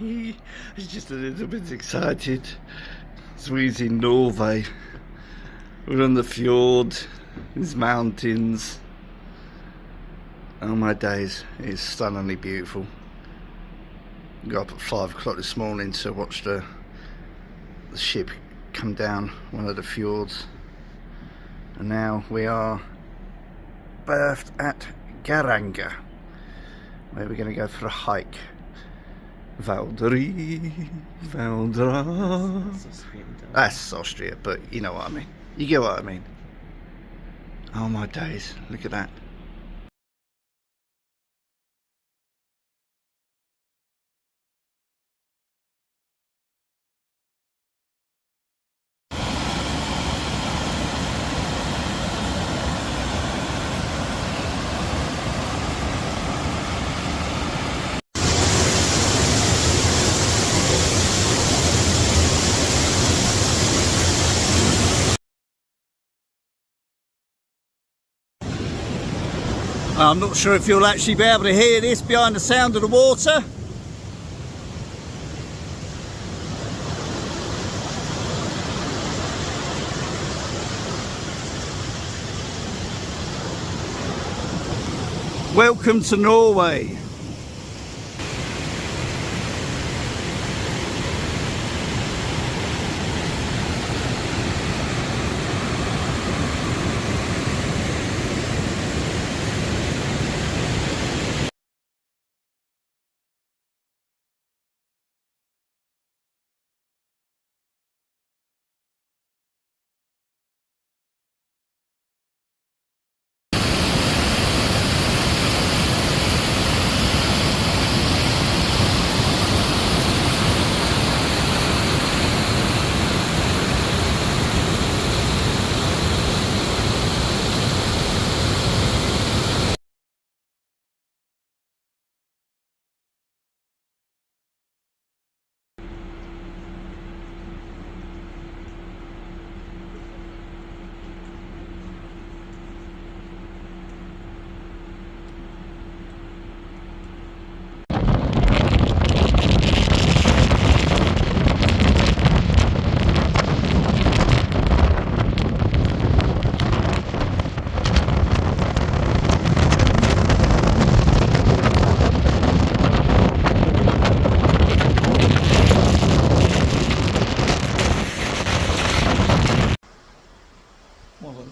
I'm just a little bit excited. So we're in Norway. We're on the fjord, these mountains. Oh my days, it's stunningly beautiful. Got up at 5 o'clock this morning to watch the ship come down one of the fjords. And now we are berthed at Geiranger, where we're going to go for a hike. Valdri, Valdra. That's Austria, but you know what I mean. You get what I mean. Oh my days, look at that. I'm not sure if you'll actually be able to hear this behind the sound of the water. Welcome to Norway.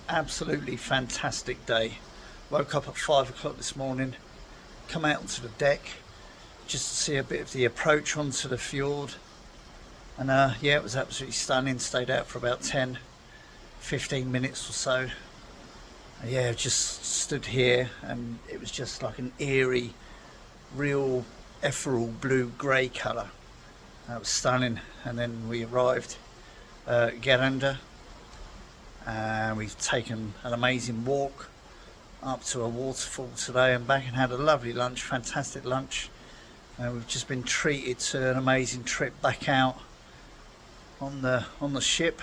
Absolutely fantastic day. Woke up at 5 o'clock this morning, come out onto the deck just to see a bit of the approach onto the fjord, and yeah, it was absolutely stunning. Stayed out for about 10-15 minutes or so. Yeah, just stood here and it was just like an eerie, real ethereal blue grey colour. That was stunning. And then we arrived at Geiranger. We've taken an amazing walk up to a waterfall today and back, and had a lovely lunch, fantastic lunch. We've just been treated to an amazing trip back out on the ship,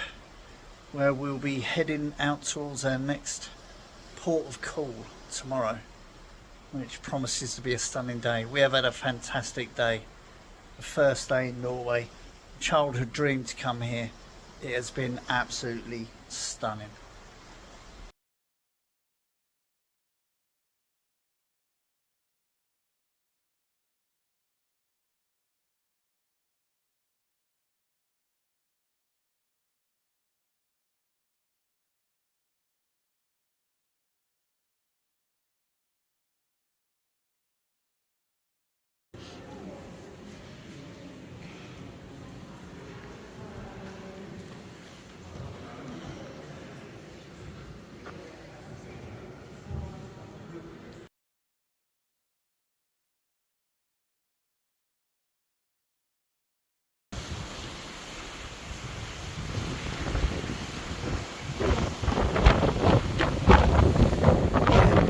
where we'll be heading out towards our next port of call tomorrow, which promises to be a stunning day. We have had a fantastic day. The first day in Norway, childhood dream to come here. It has been absolutely stunning.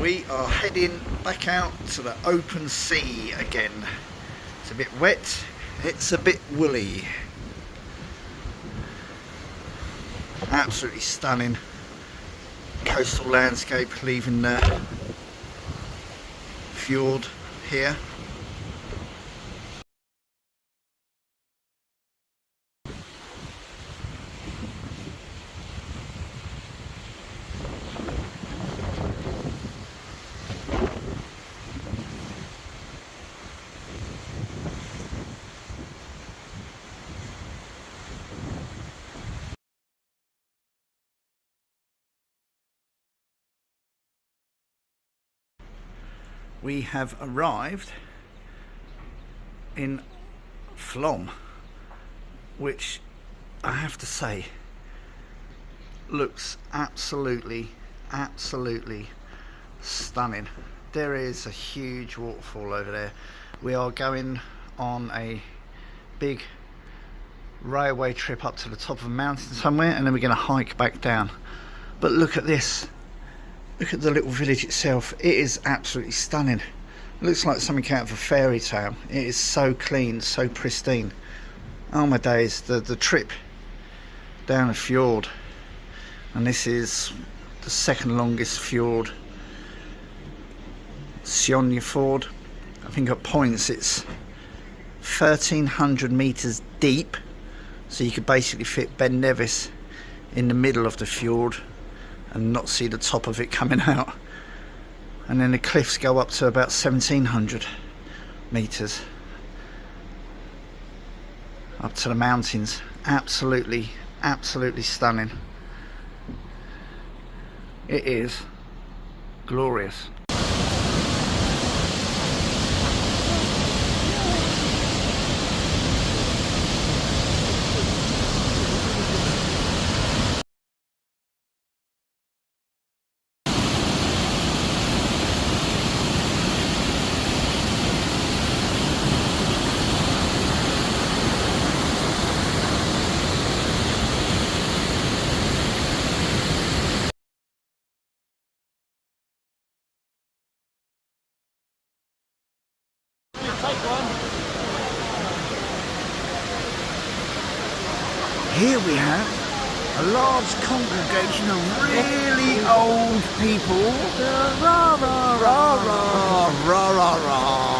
We are heading back out to the open sea again. It's a bit wet, it's a bit woolly. Absolutely stunning coastal landscape, leaving the fjord here. we have arrived in Flom, which I have to say looks absolutely stunning. There is a huge waterfall over there. We are going on a big railway trip up to the top of a mountain somewhere, and then we're going to hike back down. But look at this, look at the little village itself. It is absolutely stunning. It looks like something out of a fairy tale. It is so clean, so pristine. Oh my days, the trip down a fjord, and this is the second longest fjord, Norwegian Fjord. I think at points it's 1,300 meters deep, so you could basically fit Ben Nevis in the middle of the fjord and not see the top of it coming out. And then the cliffs go up to about 1,700 meters up to the mountains. Absolutely stunning. It is glorious. Here we have a large congregation of really old people. Rah, rah, rah, rah, rah, rah, rah.